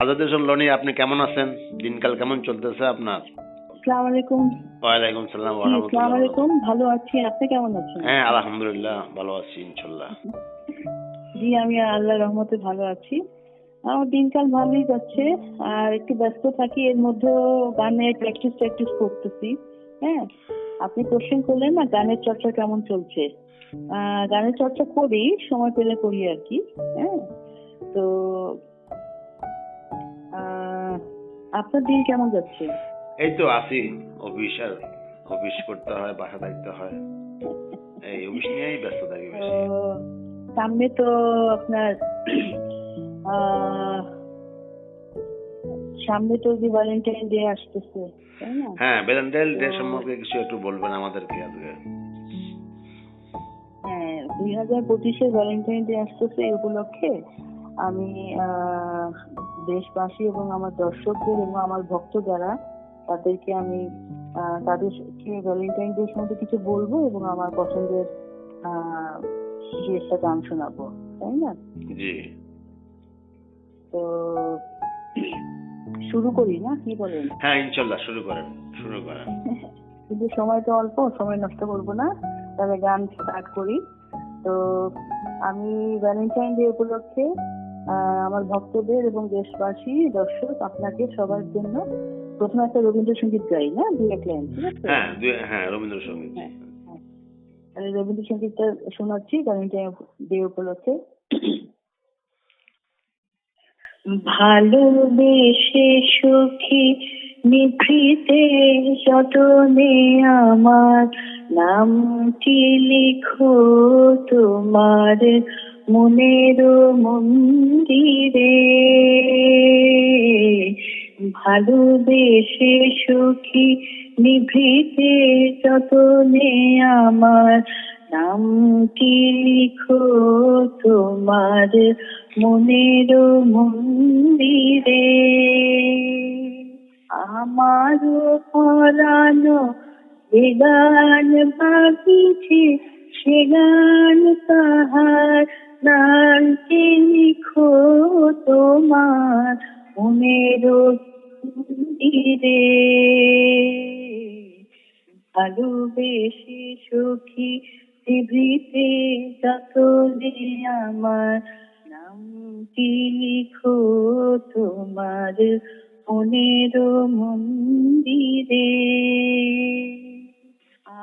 আজাদের লনি, আপনি কেমন আছেন? দিনকাল কেমন চলতেছে আপনার? আসসালামু আলাইকুম। ওয়ালাইকুম সালাম ওয়া জি, আসসালামু রাহমাতুল্লাহ। আলাইকুম। ভালো আছি। আপনি কেমন আছেন? হ্যাঁ, আলহামদুলিল্লাহ ভালো আছি ইনশাল্লাহ। জি, আমি আল্লাহর রহমতে ভালো আছি। আমার দিনকাল ভালোই যাচ্ছে। আর একটু ব্যস্ত থাকি, এর মধ্যেও গানের প্র্যাকটিস করতেছি। হ্যাঁ, আপনি কোশ্চেন করলেন না গানের চর্চা কেমন চলছে। গানের চর্চা করি, সময় পেলে করি আর কি। হ্যাঁ, তো আহ, আপনার দিন কেমন যাচ্ছে? এই তো আছি, অফিস করতে হয়, বাসা থাকতে হয়, এই অফিস নিয়েই ব্যস্ত থাকি তো বেশি। সামনে তো আপনার আহ সামনে তো যে ভ্যালেন্টাইন ডে আসতেছে, তাই না? হ্যাঁ, ভ্যালেন্টাইন ডে তো সম্পর্কে কিছু একটু বলবেন আমাদেরকে আজকে। হ্যাঁ, 2025-এর ভ্যালেন্টাইন ডে আসতেছে। এই উপলক্ষে আমি দেশবাসী এবং আমার দর্শকদের এবং আমার ভক্ত যারা, তাদেরকে আমি তাদেরকে ভ্যালেন্টাইন ডে সম্বন্ধে কিছু বলবো এবং আমার পছন্দের কিছু একটা গান শোনাবো, তাই না? জি, তো শুরু করি না, কি বলেন? হ্যাঁ ইনশাল্লাহ শুরু করেন। কিন্তু সময় তো অল্প, সময় নষ্ট করবো না, তাহলে গান স্টার্ট করি। তো আমি ভ্যালেন্টাইন ডে উপলক্ষে আমার ভক্তদের এবং দেশবাসী দর্শক আপনাকে সবার জন্য প্রথমে একটা রবীন্দ্রসঙ্গীত গাই, না? দুই এক লাইন, ঠিক আছে? হ্যাঁ রবীন্দ্রসঙ্গীত। হ্যাঁ, হ্যাঁ। তাহলে রবীন্দ্রসঙ্গীতটা শোনাচ্ছি ভ্যালেন্টাইন ডে উপলক্ষে। ভালোবেসে সুখী নিভৃতে যতনে আমার নামটি লিখো তোমার মনের মন্দিরে। ভালোবেসে সুখী নিভৃতে যতনে আমার নামটি লিখো তোমার মনের মন্দিরে। আমার পরানো যে গান বাজিছে সে গান তাহার নামটি লিখো তোমার মনের মন্দিরে। ভালোবেসে সুখী পৃথিবীতে যতনে আমার নামটি লিখো তোমার মনের মন্দিরে।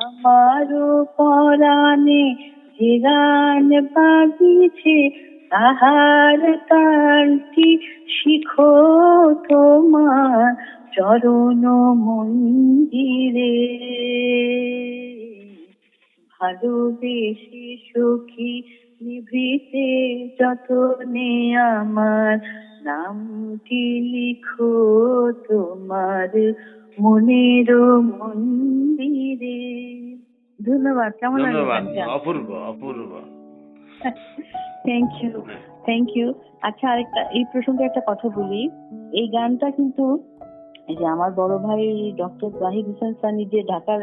আমারও পরাণে যে গান বাজিছে তাহার তালটি শিখো তোমার চরণ মন্দিরে। ভালোবেসে সুখী নিভৃতে যতনে আমার নামটি লিখো তোমার মনের মন্দিরে। ধন্যবাদ। কেমন লাগলো ধন্যবাদ, গানটা? অপূর্ব অপূর্ব। Thank you. আচ্ছা, আরেকটা এই প্রসঙ্গে একটা কথা বলি। এই গানটা কিন্তু এই যে আমার বড় ভাই ডক্টর জাহিদ হোসেন সানি, যে ঢাকার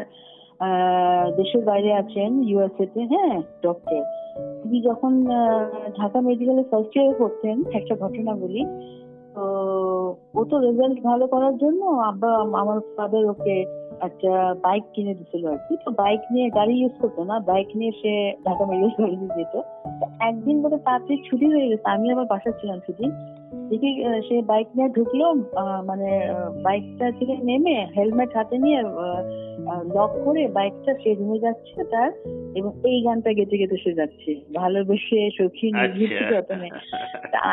দেশের বাইরে আছেন, ইউএসএ তে, হ্যাঁ, ডক্টর। তিনি যখন ঢাকা মেডিকেলে ফার্স্ট ইয়ারে পড়তেন, একটা ঘটনা বলি। তো ও তো রেজাল্ট ভালো করার জন্য আব্বা, আমার ফাদার ওকে একটা বাইক কিনে দিছিল আর কি। তো বাইক নিয়ে, গাড়ি ইউজ করতো না, বাইক নিয়ে সে ঢাকা মেডিকেল কলেজে যেত। তো একদিন বলে তাড়াতাড়ি ছুটি হয়ে গেছে, আমি আবার বাসায় ছিলাম সেদিন। দেখি সে বাইক নিয়ে ঢুকলো, মানে বাইকটা থেকে নেমে হেলমেট হাতে নিয়ে লক করে বাইকটা সে রুমে যাচ্ছে তার, এবং এই গানটা গেতে গেতে সে যাচ্ছে, ভালোবেসে সখী নিভৃতে যতনে।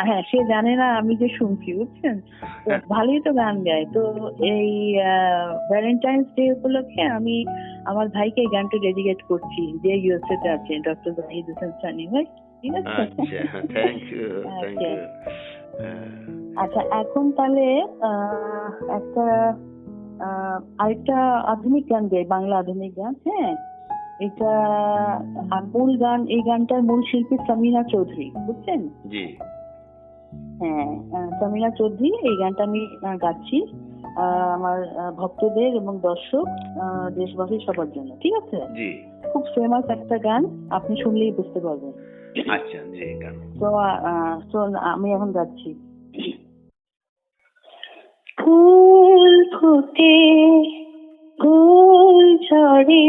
হ্যাঁ, সে জানে না আমি যে শুনছি, বুঝছেন? তো ভালোই তো গান গায়। তো এই ভ্যালেন্টাইন্স ডে উপলক্ষে আমি আমার ভাইকে এই গানটা ডেডিকেট করছি, যে ইউএসএ তে আছে, ডক্টর জাহিদ হোসেন সানি ভাই। ঠিক আছে? আচ্ছা, থ্যাংক ইউ। আচ্ছা, এখন তাহলে একটা আরেকটা আধুনিক গান গাই, বাংলা আধুনিক গান। হ্যাঁ, এটা মূল গান, এই গানটার মূল শিল্পী সামিনা চৌধুরী, বুঝছেন? জি, হ্যাঁ, সামিনা চৌধুরী। এই গানটা আমি গাচ্ছি আমার ভক্তদের এবং দর্শক, দেশবাসী সবার জন্য, ঠিক আছে? জি, খুব ফেমাস একটা গান, আপনি শুনলেই বুঝতে পারবেন। আচ্ছা, জি গান। তো আমি এখন গাচ্ছি। ফুল ফোটে ফুল ঝরে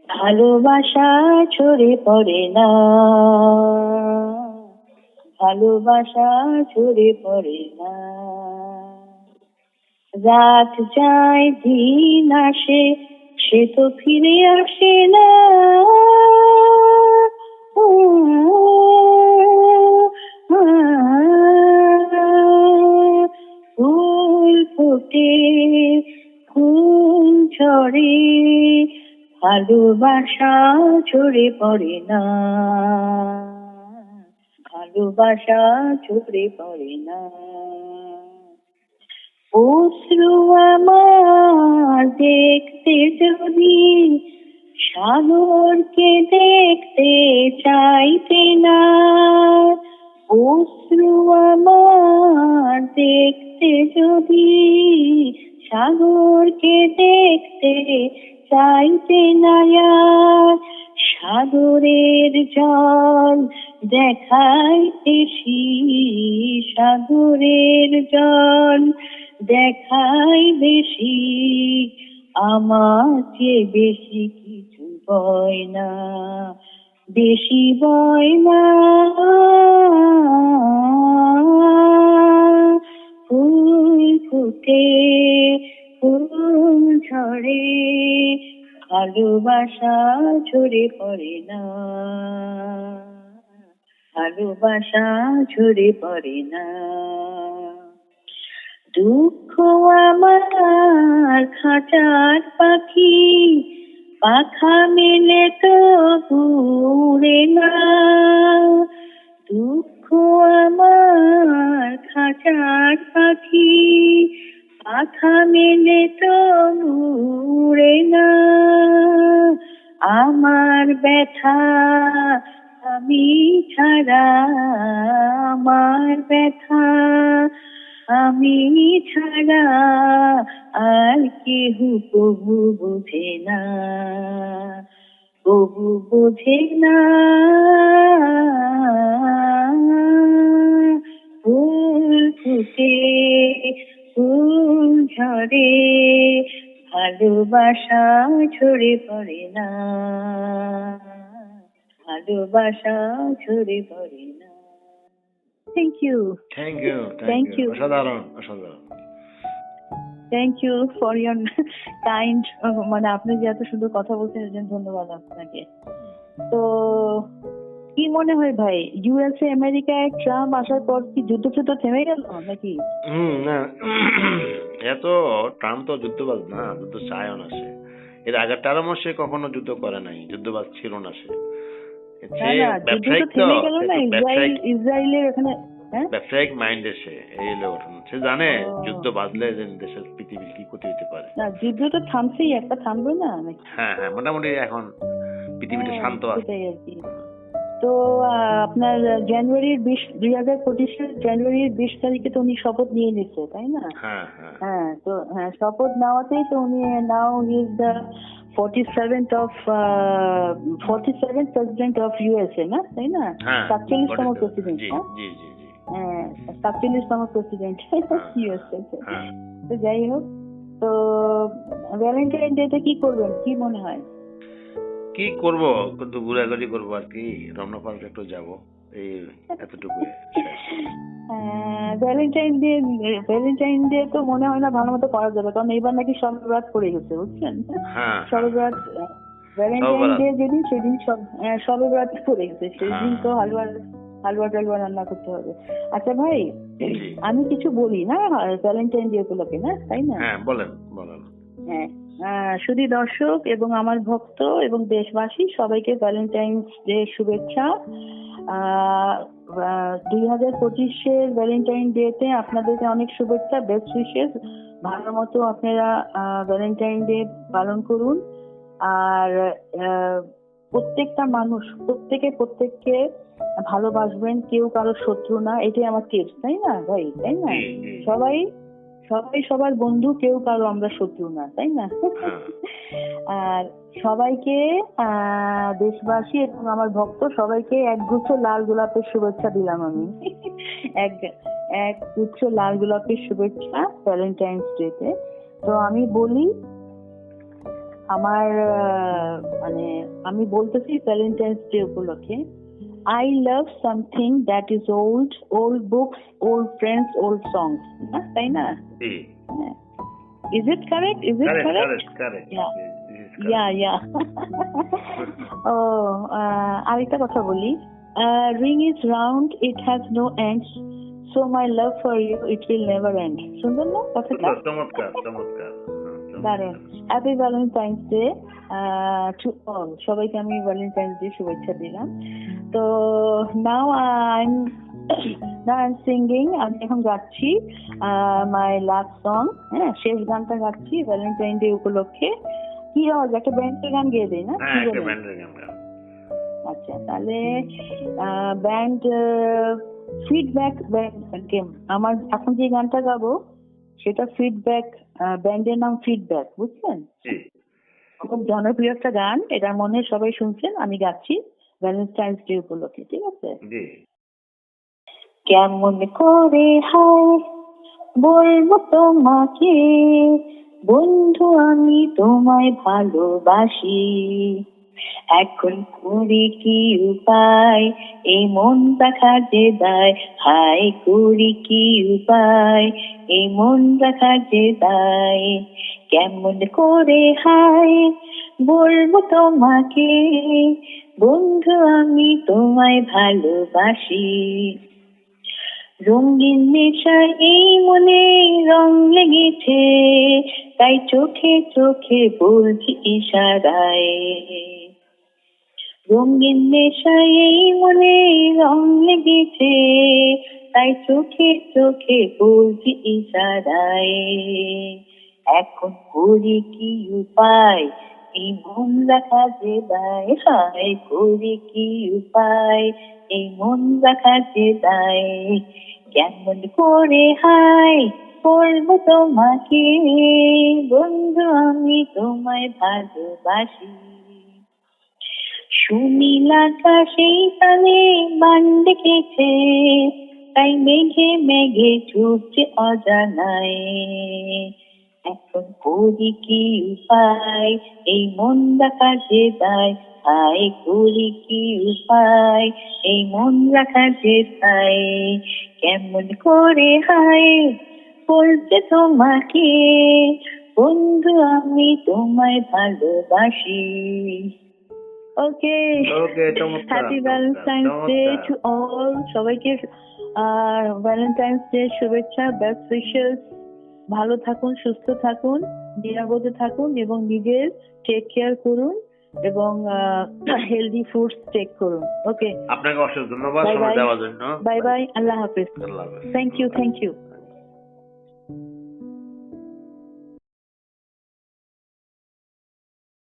ভালোবাসা ঝরে পড়ে না, ভালোবাসা ঝরে পড়ে না। রাত যায় দিন আসে সে তো ফিরে আসে না। ফুল ফোটে ফুল ঝরে ভালোবাসা ঝরে পড়ে না, ভালোবাসা ঝরে পড়ে না। অশ্রু আমার দেখতে যদি সাগরকে দেখতে চাইতে না, অশ্রু আমার দেখতে যদি সাগরকে দেখতে চাইতে না, আর সাগরের জল দেখাই বেশি, সাগরের জল দেখাই বেশি, আমার চেয়ে বেশি কিছু বয় না, বেশি বয় না। ফুল ফুটে ফুল ঝরে ভালোবাসা ঝরে পড়ে না, ভালোবাসা ঝরে পড়ে না। দুঃখ আমার খাঁচার পাখি পাখা মেলে তো উড়ে না, দুঃখ আমার খাঁচার পাখি পাখা মেলে তো উড়ে না। আমার ব্যথা আমি ছাড়া, আমার ব্যথা আমি ছাড়া আর কেহ প্রভু বোঝে না, প্রভু বোঝে না। ফুল ফুটে ফুল ঝরে ভালোবাসা ঝরে পড়ে না, ভালোবাসা ঝরে পড়ে না। Thank you, thank you, Thank thank you, you. অসাধারণ অসাধারণ। Thank you for your kind, মানে আপনি যে এত সুন্দর কথা বলছেন এর জন্য ধন্যবাদ আপনাকে। তো কি মনে হয় ভাই, ইউএসএ আমেরিকায় ট্রাম্প আসার পর কি যুদ্ধ টুদ্ধ থেমে গেল নাকি? না এত ট্রাম্প তো যুদ্ধবাজ না, যুদ্ধ চায়ও না সে। এর আগের টার্মও সে কখনো যুদ্ধ করে নাই, যুদ্ধবাজ ছিল না সে। না না, যুদ্ধ তো থেমে গেল না, ইসরায়েলের ওখানে। হ্যাঁ, ব্যবসায়িক মাইন্ডে সে এই হলো ঘটনা। সে জানে ও। যুদ্ধ বাঁধলে যে দেশের পৃথিবীর কি ক্ষতি হতে পারে। না যুদ্ধ তো থামছেই, একটা থামবে না নাকি? হ্যাঁ হ্যাঁ, মোটামুটি এখন পৃথিবীটা হ্যাঁ, শান্ত আছে। সেটাই আর কি। তো আপনার জানুয়ারির 2025 জানুয়ারির 20 তারিখে তো উনি শপথ নিয়ে নিচ্ছে, তাই না? হ্যাঁ হ্যাঁ হ্যাঁ, তো হ্যাঁ, শপথ নেওয়াতেই তো উনি now he is the 47th president of USA, না তাই না? হ্যাঁ 47তম প্রেসিডেন্ট। জি হ্যাঁ জি জি জি। হ্যাঁ, 47তম প্রেসিডেন্ট ইউএসএ। হ্যাঁ, তো যাই হোক, তো ভ্যালেন্টাইন ডেতে কি করবেন কি মনে হয়? কি করবো, কিন্তু ঘোরাঘুরি করবো আর কি, রমনা পার্কে একটু যাবো, এই এতটুকু। ভ্যালেন্টাইন ডে তো মনে হয় না ভালো মতো করা যাবে, কারণ এইবার নাকি শবে বরাত পড়ে গেছে, বুঝছেন? হ্যাঁ শবে বরাত, ভ্যালেন্টাইন ডে যেদিন সেদিন শবে বরাত পড়ে গেছে, সেদিন তো হালুয়া টালুয়া রান্না করতে হবে। আচ্ছা ভাই, জি। আমি কিছু বলি না ভ্যালেন্টাইন ডে উপলক্ষে, না তাই না? হ্যাঁ বলেন বলেন। হ্যাঁ, শুধু দর্শক এবং আমার ভক্ত এবং দেশবাসী সবাইকে ভ্যালেন্টাইন্স ডে শুভেচ্ছা। 2025-এর ভ্যালেন্টাইন ডেতে আপনাদেরকে অনেক শুভেচ্ছা, বেস্ট উইশেস। ভালো মতো আপনারা ভ্যালেন্টাইন ডে পালন করুন। আর প্রত্যেকটা মানুষ প্রত্যেককে ভালোবাসবেন, কেউ কারো শত্রু না, এটাই আমার টিপস, তাই না ভাই? তাই না? সবাই সবার বন্ধু, কেউ কারো আমরা শত্রু না, তাই না? আর সবাইকে দেশবাসী এবং আমার ভক্ত সবাইকে একগুচ্ছ লাল গোলাপের শুভেচ্ছা দিলাম আমি। এক গুচ্ছ লাল গোলাপের শুভেচ্ছা ভ্যালেন্টাইন্স ডে তে। তো আমি বলি আমার মানে আমি বলতেছি ভ্যালেন্টাইন্স ডে উপলক্ষে, I love something that is old, old books, old friends, old songs. তাই না? জি, Is it correct? Is it correct? correct. Yeah. This is correct. Yeah. ও আরেকটা কথা বলি, ring is round, it has no ends, so my love for you, it will never end. সুন্দর না কথাটা? চমৎকার, চমৎকার। দারুণ। Happy valentine's day to all. সবাইকে আমি ভ্যালেন্টাইন্স ডে শুভেচ্ছা দিলাম। তো নাও আই এম সিঙ্গিং, আমি এখন গাচ্ছি মাই লাস্ট সং। হ্যাঁ, শেষ গানটা গাচ্ছি ভ্যালেন্টাইন ডে উপলক্ষে। কি আওয়াজ, একটা ব্যান্ডের গান গেয়ে দেই না? হ্যাঁ, একটা ব্যান্ডের গান গান। আচ্ছা, তাহলে ব্যান্ড ফিডব্যাক গেম। আমার এখন যে গানটা গাবো সেটা ফিডব্যাক, ব্যান্ডের নাম ফিডব্যাক, বুঝছেন? জি, খুব জনপ্রিয় একটা গান, এটা মনে হয় সবাই শুনছেন। আমি গাচ্ছি ভ্যালেন্টাইন্স ডে উপলক্ষে, ঠিক আছে? জি। কেমন করে হায় বলবো তোমাকে, বন্ধু আমি তোমায় ভালোবাসি, এখন করি কি উপায়, এই মনটা কাজে দেয়, হায় করি কি উপায়, এই মনটা কাজে দেয়, কেমন করে হায় বলবো তোমাকে, বন্ধু আমি তোমায় ভালোবাসি, রঙিন নেশায় এই মনে রং লেগেছে, তাই চোখে চোখে বলছি ইশারায়, রঙিন নেশায় এই মনে রং লেগেছে, তাই চোখে চোখে বলছি ইশারায়, এখন করি কি উপায়, এই মন রাখা যে দায়, হায় করি কি উপায়, এই মন রাখা যে দায়, কেমন করে হায় বলবো তোমাকে, বন্ধু আমি তোমায় ভালোবাসি, সুনীল আকাশেই তালে বান ডেকেছে, তাই মেঘে মেঘে ছুটছে অজানায়, এখন করি কি উপায়, এই মন রাখা যে দায়, হায় করি কি উপায়, এই মন রাখা যে দায়, কেমন করে হায় বলতে তোমাকে, বন্ধু আমি তোমায় ভালোবাসি। Okay, happy valentine's day to all. সবাইকে ভ্যালেন্টাইন্স ডে শুভেচ্ছা, বেস্ট উইশেস। ভালো থাকুন, সুস্থ থাকুন, নিরাপদে থাকুন এবং নিজের টেক কেয়ার করুন এবং হেলদি ফুডস টেক করুন। ওকে, আপনাকে অশেষ ধন্যবাদ সময় দেওয়ার জন্য। বাই বাই, আল্লাহ হাফেজ। আল্লাহ হাফেজ। Thank you.